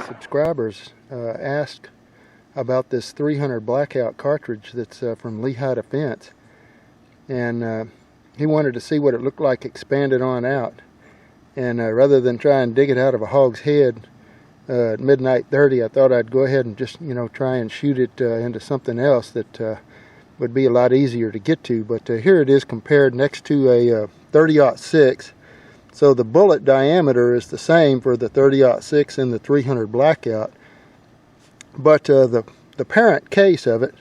Subscribers asked about this 300 Blackout cartridge that's from Lehigh Defense, and he wanted to see what it looked like expanded on out. And rather than try and dig it out of a hog's head at midnight 30, I thought I'd go ahead and just try and shoot it into something else that would be a lot easier to get to. But here it is compared next to a 30-06. So the bullet diameter is the same for the 30-06 and the 300 Blackout, but the parent case of it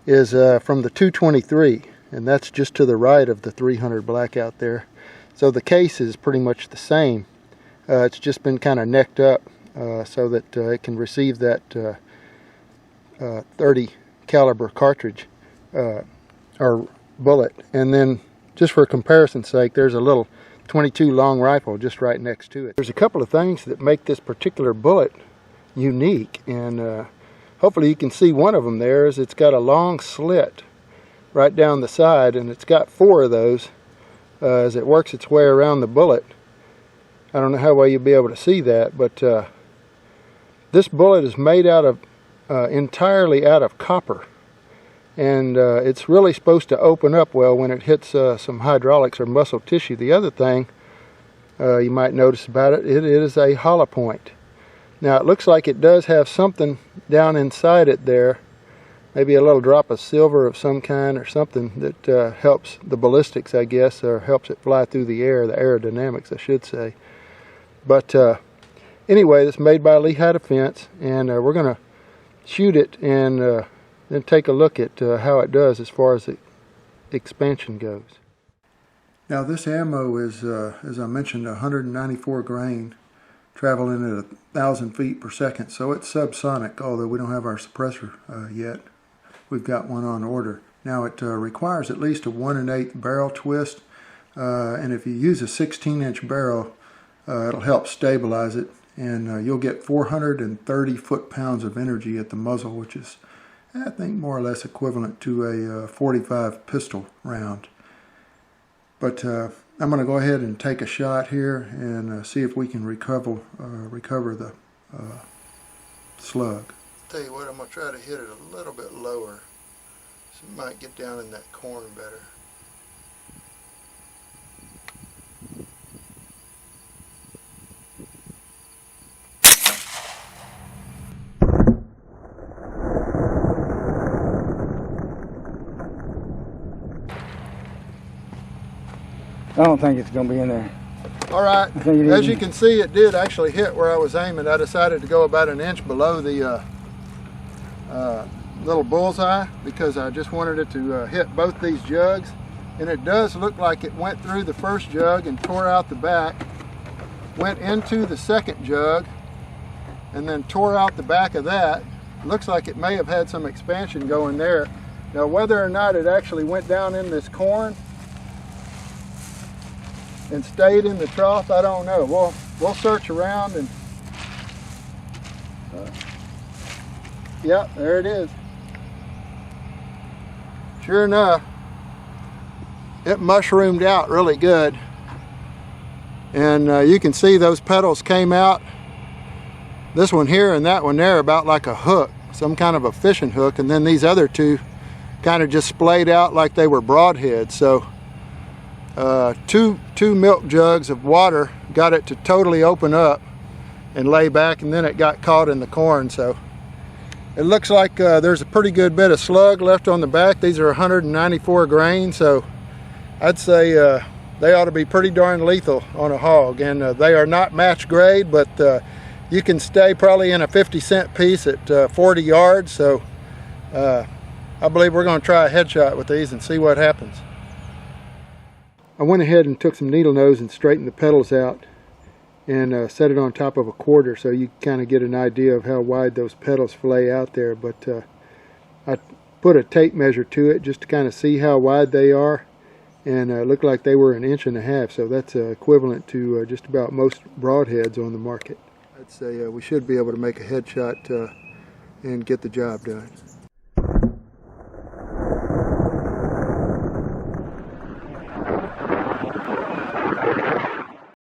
is from the 223, and that's just to the right of the 300 Blackout there. So the case is pretty much the same. It's just been kind of necked up so that it can receive that 30 caliber cartridge or bullet. And then, just for comparison's sake, there's a little 22 long rifle just right next to it. There's a couple of things that make this particular bullet unique, and hopefully you can see one of them there. Is it's got a long slit right down the side, and it's got 4 of those as it works its way around the bullet. I don't know how well you'll be able to see that, but this bullet is made out of entirely out of copper, and it's really supposed to open up well when it hits some hydraulics or muscle tissue. The other thing you might notice about it, it is a hollow point. Now it looks like it does have something down inside it there, maybe a little drop of silver of some kind or something that helps the ballistics, I guess, or helps it fly through the air, the aerodynamics I should say. But anyway, it's made by Lehigh Defense, and we're going to shoot it and then take a look at how it does as far as the expansion goes. Now this ammo is, as I mentioned, 194 grain, traveling at 1,000 feet per second, so it's subsonic, although we don't have our suppressor yet. We've got one on order. Now it requires at least a 1 1/8 barrel twist, and if you use a 16-inch barrel, it'll help stabilize it, and you'll get 430 foot-pounds of energy at the muzzle, which is, I think, more or less equivalent to a 45 pistol round. But I'm going to go ahead and take a shot here and see if we can recover the slug. Tell you what, I'm going to try to hit it a little bit lower so it might get down in that corn better. I don't think it's going to be in there. All right, as you can see, it did actually hit where I was aiming. I decided to go about an inch below the little bullseye because I just wanted it to hit both these jugs. And it does look like it went through the first jug and tore out the back, went into the second jug, and then tore out the back of that. Looks like it may have had some expansion going there. Now, whether or not it actually went down in this corn and stayed in the trough, I don't know. We'll search around and yeah, there it is. Sure enough, it mushroomed out really good, and you can see those petals came out, this one here and that one there, about like a hook, some kind of a fishing hook, and then these other two kind of just splayed out like they were broadheads. So two milk jugs of water got it to totally open up and lay back, and then it got caught in the corn. So it looks like there's a pretty good bit of slug left on the back. These are 194 grain, so I'd say they ought to be pretty darn lethal on a hog. And they are not match grade, but you can stay probably in a 50-cent piece at 40 yards. So I believe we're going to try a headshot with these and see what happens. I went ahead and took some needle nose and straightened the petals out and set it on top of a quarter so you kind of get an idea of how wide those petals flay out there. But I put a tape measure to it just to kind of see how wide they are, and it looked like they were 1.5 inches, so that's equivalent to just about most broadheads on the market. I'd say we should be able to make a headshot and get the job done.